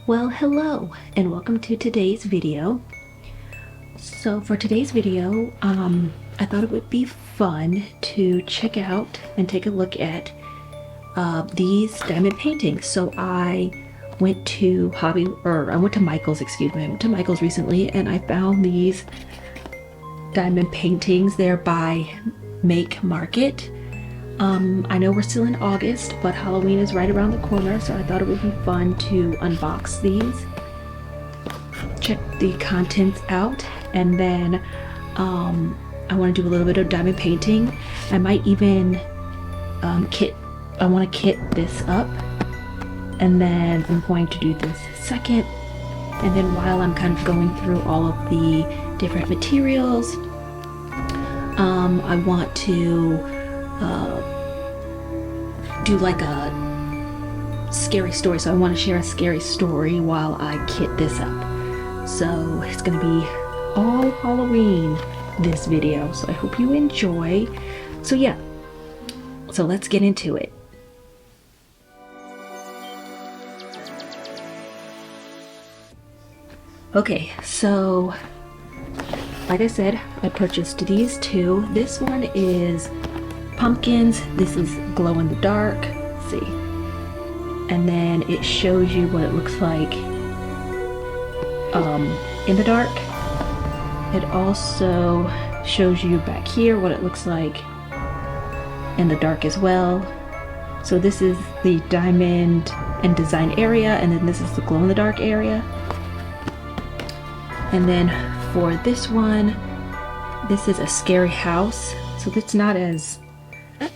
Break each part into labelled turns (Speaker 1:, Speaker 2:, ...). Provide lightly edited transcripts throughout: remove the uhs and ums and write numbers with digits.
Speaker 1: Well, hello and welcome to today's video. So for today's video, I thought it would be fun to check out and take a look at these diamond paintings. So I went to Michael's, excuse me, I went to Michael's recently and I found these diamond paintings there by Make Market. I know we're still in August, but Halloween is right around the corner, so I thought it would be fun to unbox these, check the contents out, and then I want to do a little bit of diamond painting. I might even I want to kit this up, and then I'm going to do this second, and then while I'm kind of going through all of the different materials, I want to do like a scary story. So I want to share a scary story while I kit this up. So it's gonna be all Halloween, this video. So I hope you enjoy. So yeah, so let's get into it. Okay, so like I said, I purchased these two. This one is pumpkins. This is glow in the dark. Let's see. And then it shows you what it looks like in the dark. It also shows you back here what it looks like in the dark as well. So this is the diamond and design area, and then this is the glow in the dark area. And then for this one, this is a scary house. So it's not as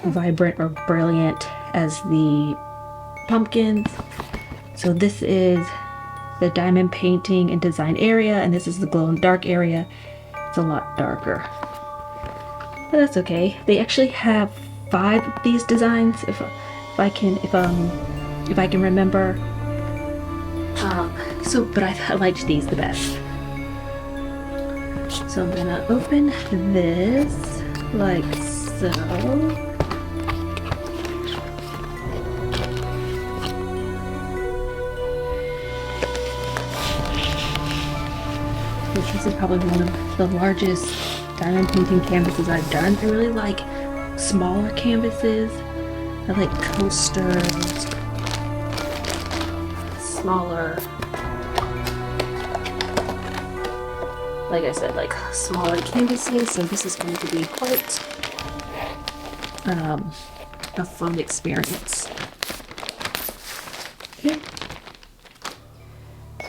Speaker 1: vibrant or brilliant as the pumpkins. So this is the diamond painting and design area, and this is the glow in the dark area. It's a lot darker, but that's okay. They actually have 5 of these designs, if I can remember. But I liked these the best. So I'm gonna open this like so. This is probably one of the largest diamond painting canvases I've done. I really like smaller canvases. I like coasters, smaller, like I said, like smaller canvases. So this is going to be quite a fun experience. Okay.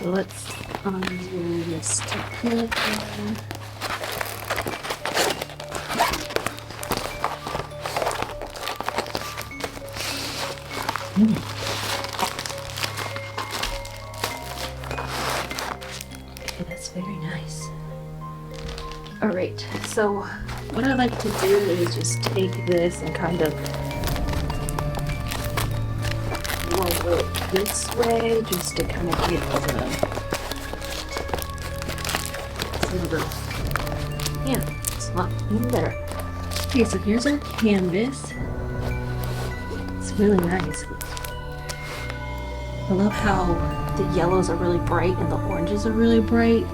Speaker 1: So let's undo this together. Okay, that's very nice. All right, so what I like to do is just take this and kind of roll it this way, just to kind of get it's a lot better. Okay, so here's our canvas. It's really nice. I love how the yellows are really bright and the oranges are really bright.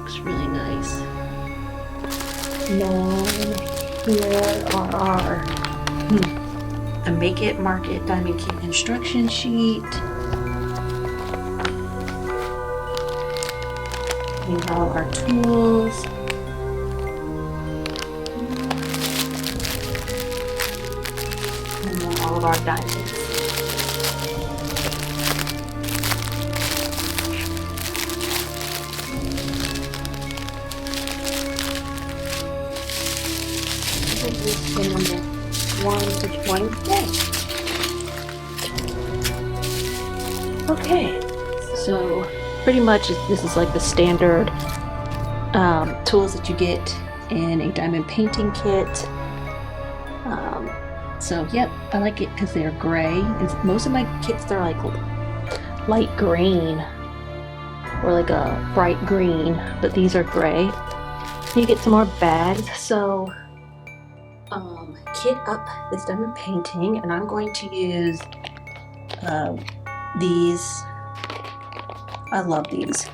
Speaker 1: Looks really nice. Now here are our a Make It Market Diamond Kit instruction sheet. We have our tools. And then all of our diamonds. This is number 1 to 20. Okay, so pretty much this is like the standard tools that you get in a diamond painting kit. So yep, I like it because they're gray. And most of my kits, they're like light green or like a bright green, but these are gray. You get some more bags. So kit up this diamond painting, and I'm going to use these I love these.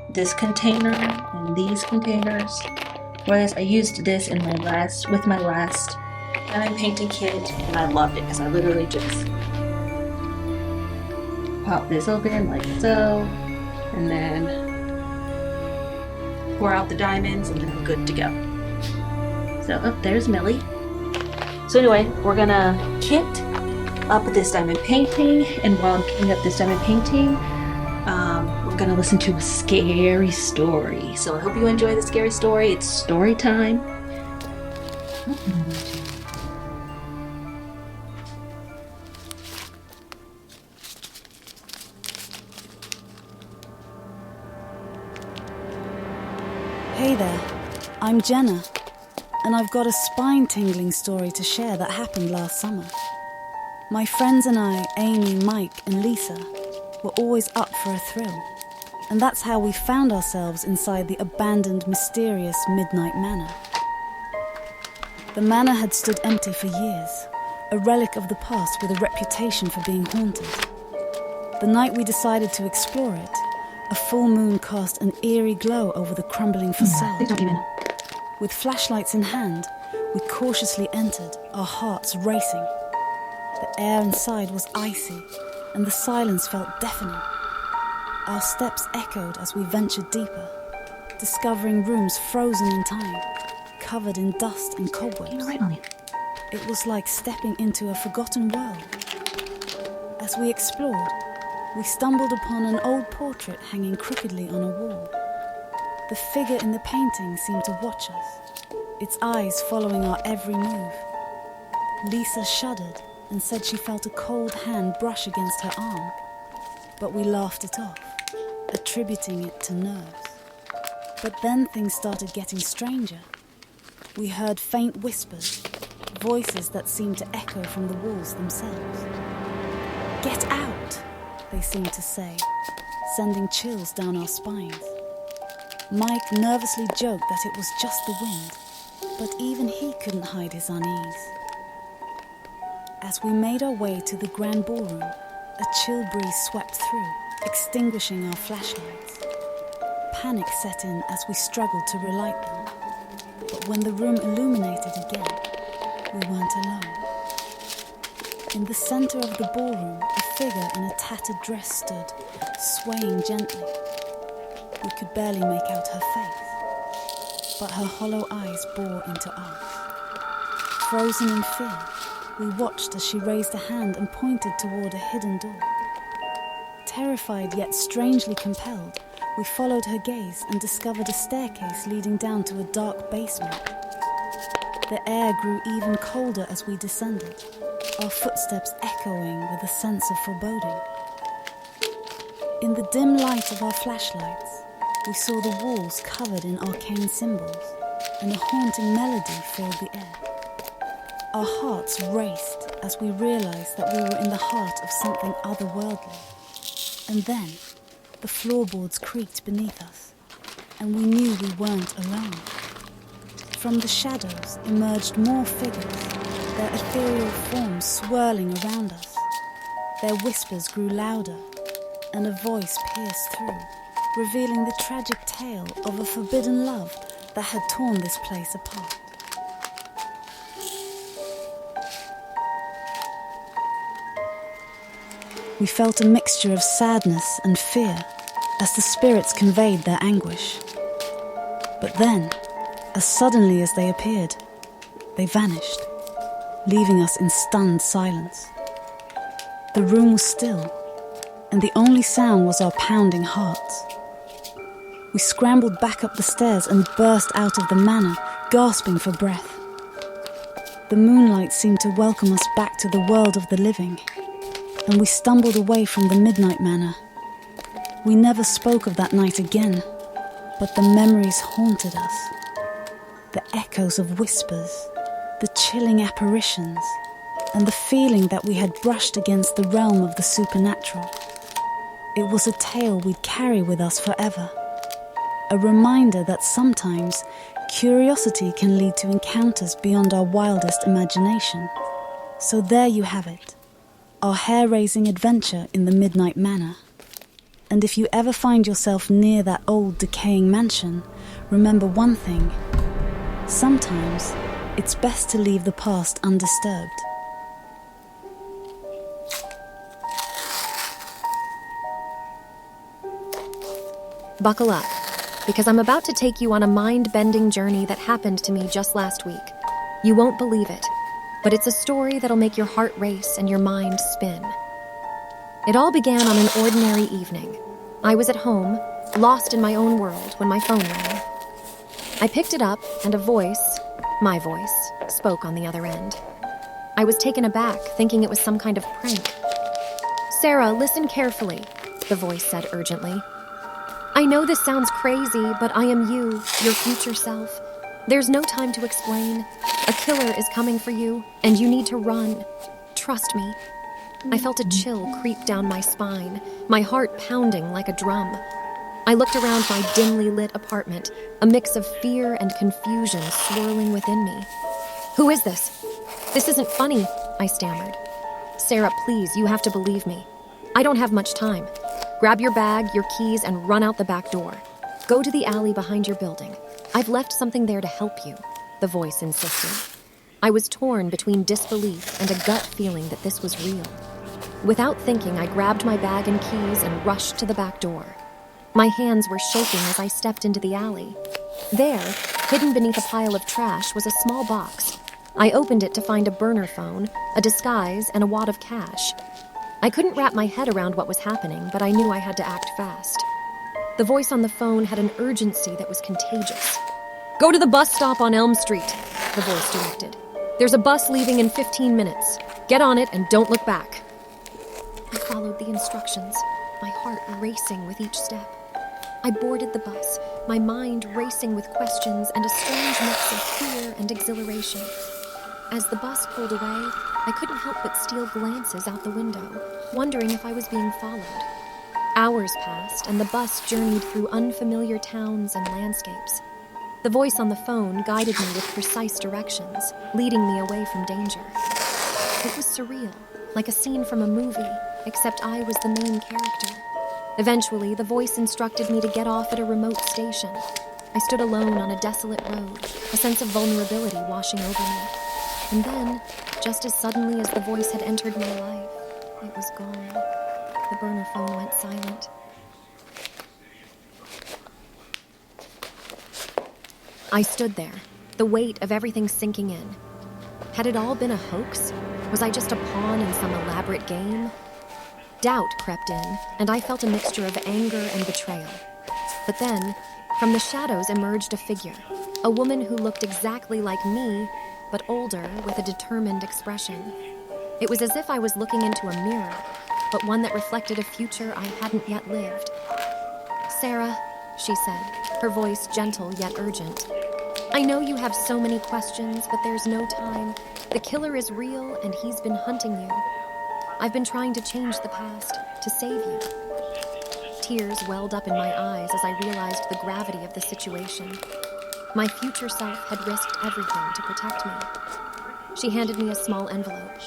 Speaker 1: This container and these containers. Whereas I used this in my last diamond painting kit, and I loved it because I literally just pop this open like so, and then pour out the diamonds, and then I'm good to go. So, oh, there's Millie. So anyway, we're gonna kit up this diamond painting, and while I'm kitting up this diamond painting, we're gonna listen to a scary story. So I hope you enjoy the scary story. It's story time.
Speaker 2: Hey there, I'm Jenna, and I've got a spine-tingling story to share that happened last summer. My friends and I, Amy, Mike, and Lisa, were always up for a thrill, and that's how we found ourselves inside the abandoned, mysterious Midnight Manor. The manor had stood empty for years, a relic of the past with a reputation for being haunted. The night we decided to explore it, a full moon cast an eerie glow over the crumbling facade. With flashlights in hand, we cautiously entered, our hearts racing. The air inside was icy, and the silence felt deafening. Our steps echoed as we ventured deeper, discovering rooms frozen in time, covered in dust and cobwebs. It was like stepping into a forgotten world. As we explored, we stumbled upon an old portrait hanging crookedly on a wall. The figure in the painting seemed to watch us, its eyes following our every move. Lisa shuddered and said she felt a cold hand brush against her arm, but we laughed it off, attributing it to nerves. But then things started getting stranger. We heard faint whispers, voices that seemed to echo from the walls themselves. "Get out!" they seemed to say, sending chills down our spines. Mike nervously joked that it was just the wind, but even he couldn't hide his unease. As we made our way to the grand ballroom, a chill breeze swept through, extinguishing our flashlights. Panic set in as we struggled to relight them, but when the room illuminated again, we weren't alone. In the center of the ballroom, a figure in a tattered dress stood, swaying gently. We could barely make out her face, but her hollow eyes bore into ours. Frozen in fear, we watched as she raised a hand and pointed toward a hidden door. Terrified yet strangely compelled, we followed her gaze and discovered a staircase leading down to a dark basement. The air grew even colder as we descended, our footsteps echoing with a sense of foreboding. In the dim light of our flashlights, we saw the walls covered in arcane symbols, and a haunting melody filled the air. Our hearts raced as we realized that we were in the heart of something otherworldly. And then, the floorboards creaked beneath us, and we knew we weren't alone. From the shadows emerged more figures, their ethereal forms swirling around us. Their whispers grew louder, and a voice pierced through, revealing the tragic tale of a forbidden love that had torn this place apart. We felt a mixture of sadness and fear as the spirits conveyed their anguish. But then, as suddenly as they appeared, they vanished, leaving us in stunned silence. The room was still, and the only sound was our pounding hearts. We scrambled back up the stairs and burst out of the manor, gasping for breath. The moonlight seemed to welcome us back to the world of the living, and we stumbled away from the Midnight Manor. We never spoke of that night again, but the memories haunted us. The echoes of whispers, the chilling apparitions, and the feeling that we had brushed against the realm of the supernatural. It was a tale we'd carry with us forever, a reminder that sometimes curiosity can lead to encounters beyond our wildest imagination. So there you have it, our hair-raising adventure in the Midnight Manor. And if you ever find yourself near that old decaying mansion, remember one thing. Sometimes it's best to leave the past undisturbed.
Speaker 3: Buckle up, because I'm about to take you on a mind-bending journey that happened to me just last week. You won't believe it, but it's a story that'll make your heart race and your mind spin. It all began on an ordinary evening. I was at home, lost in my own world, when my phone rang. I picked it up, and a voice, my voice, spoke on the other end. I was taken aback, thinking it was some kind of prank. "Sarah, listen carefully," the voice said urgently. "I know this sounds crazy, but I am you, your future self. There's no time to explain. A killer is coming for you, and you need to run. Trust me." I felt a chill creep down my spine, my heart pounding like a drum. I looked around my dimly lit apartment, a mix of fear and confusion swirling within me. "Who is this? This isn't funny," I stammered. "Sarah, please, you have to believe me. I don't have much time. Grab your bag, your keys, and run out the back door. Go to the alley behind your building. I've left something there to help you," the voice insisted. I was torn between disbelief and a gut feeling that this was real. Without thinking, I grabbed my bag and keys and rushed to the back door. My hands were shaking as I stepped into the alley. There, hidden beneath a pile of trash, was a small box. I opened it to find a burner phone, a disguise, and a wad of cash. I couldn't wrap my head around what was happening, but I knew I had to act fast. The voice on the phone had an urgency that was contagious. "Go to the bus stop on Elm Street," the voice directed. "There's a bus leaving in 15 minutes. Get on it and don't look back." I followed the instructions, my heart racing with each step. I boarded the bus, my mind racing with questions and a strange mix of fear and exhilaration. As the bus pulled away, I couldn't help but steal glances out the window, wondering if I was being followed. Hours passed, and the bus journeyed through unfamiliar towns and landscapes. The voice on the phone guided me with precise directions, leading me away from danger. It was surreal, like a scene from a movie, except I was the main character. Eventually, the voice instructed me to get off at a remote station. I stood alone on a desolate road, a sense of vulnerability washing over me. And then, just as suddenly as the voice had entered my life, it was gone. The burner phone went silent. I stood there, the weight of everything sinking in. Had it all been a hoax? Was I just a pawn in some elaborate game? Doubt crept in, and I felt a mixture of anger and betrayal. But then, from the shadows emerged a figure, a woman who looked exactly like me, but older, with a determined expression. It was as if I was looking into a mirror, but one that reflected a future I hadn't yet lived. "Sarah," she said, her voice gentle yet urgent. "I know you have so many questions, but there's no time. The killer is real, and he's been hunting you. I've been trying to change the past, to save you." Tears welled up in my eyes as I realized the gravity of the situation. My future self had risked everything to protect me. She handed me a small envelope.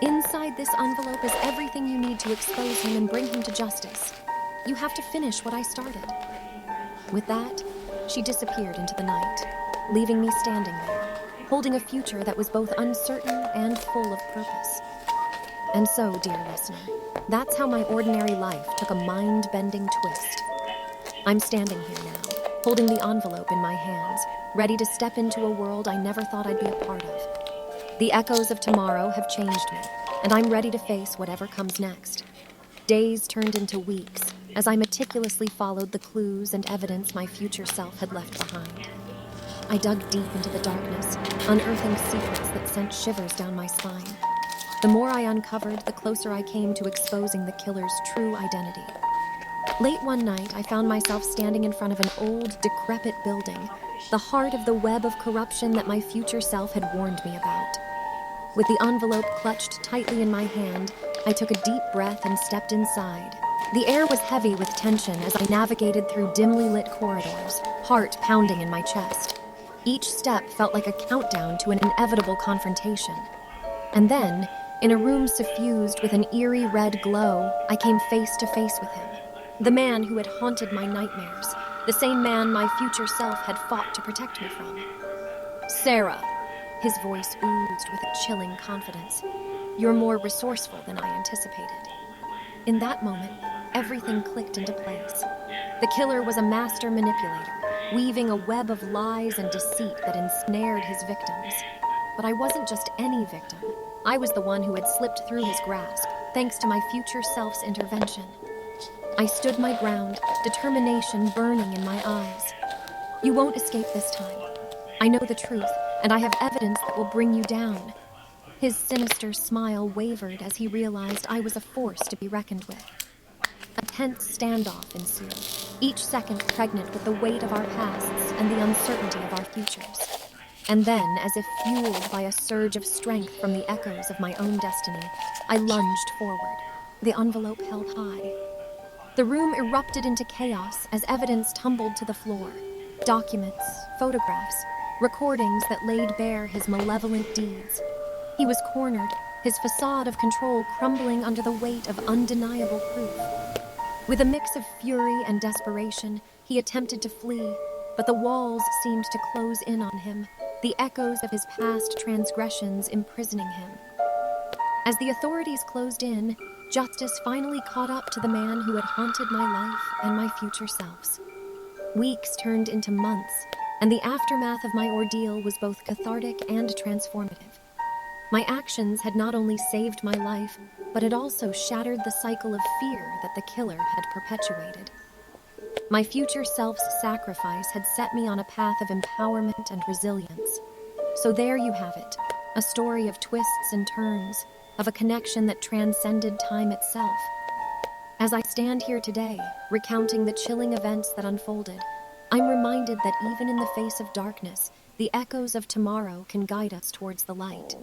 Speaker 3: "Inside this envelope is everything you need to expose him and bring him to justice. You have to finish what I started." With that, she disappeared into the night, leaving me standing there, holding a future that was both uncertain and full of purpose. And so, dear listener, that's how my ordinary life took a mind-bending twist. I'm standing here now, holding the envelope in my hands, ready to step into a world I never thought I'd be a part of. The echoes of tomorrow have changed me, and I'm ready to face whatever comes next. Days turned into weeks as I meticulously followed the clues and evidence my future self had left behind. I dug deep into the darkness, unearthing secrets that sent shivers down my spine. The more I uncovered, the closer I came to exposing the killer's true identity. Late one night, I found myself standing in front of an old, decrepit building, the heart of the web of corruption that my future self had warned me about. With the envelope clutched tightly in my hand, I took a deep breath and stepped inside. The air was heavy with tension as I navigated through dimly lit corridors, heart pounding in my chest. Each step felt like a countdown to an inevitable confrontation. And then, in a room suffused with an eerie red glow, I came face to face with him. The man who had haunted my nightmares, the same man my future self had fought to protect me from. "Sarah," his voice oozed with a chilling confidence. "You're more resourceful than I anticipated." In that moment, everything clicked into place. The killer was a master manipulator, weaving a web of lies and deceit that ensnared his victims. But I wasn't just any victim. I was the one who had slipped through his grasp, thanks to my future self's intervention. I stood my ground, determination burning in my eyes. "You won't escape this time. I know the truth, and I have evidence that will bring you down." His sinister smile wavered as he realized I was a force to be reckoned with. A tense standoff ensued, each second pregnant with the weight of our pasts and the uncertainty of our futures. And then, as if fueled by a surge of strength from the echoes of my own destiny, I lunged forward, the envelope held high. The room erupted into chaos as evidence tumbled to the floor. Documents, photographs, recordings that laid bare his malevolent deeds. He was cornered, his facade of control crumbling under the weight of undeniable proof. With a mix of fury and desperation, he attempted to flee, but the walls seemed to close in on him, the echoes of his past transgressions imprisoning him. As the authorities closed in, justice finally caught up to the man who had haunted my life and my future selves. Weeks turned into months, and the aftermath of my ordeal was both cathartic and transformative. My actions had not only saved my life, but it also shattered the cycle of fear that the killer had perpetuated. My future self's sacrifice had set me on a path of empowerment and resilience. So there you have it, a story of twists and turns, of a connection that transcended time itself. As I stand here today, recounting the chilling events that unfolded, I'm reminded that even in the face of darkness, the echoes of tomorrow can guide us towards the light.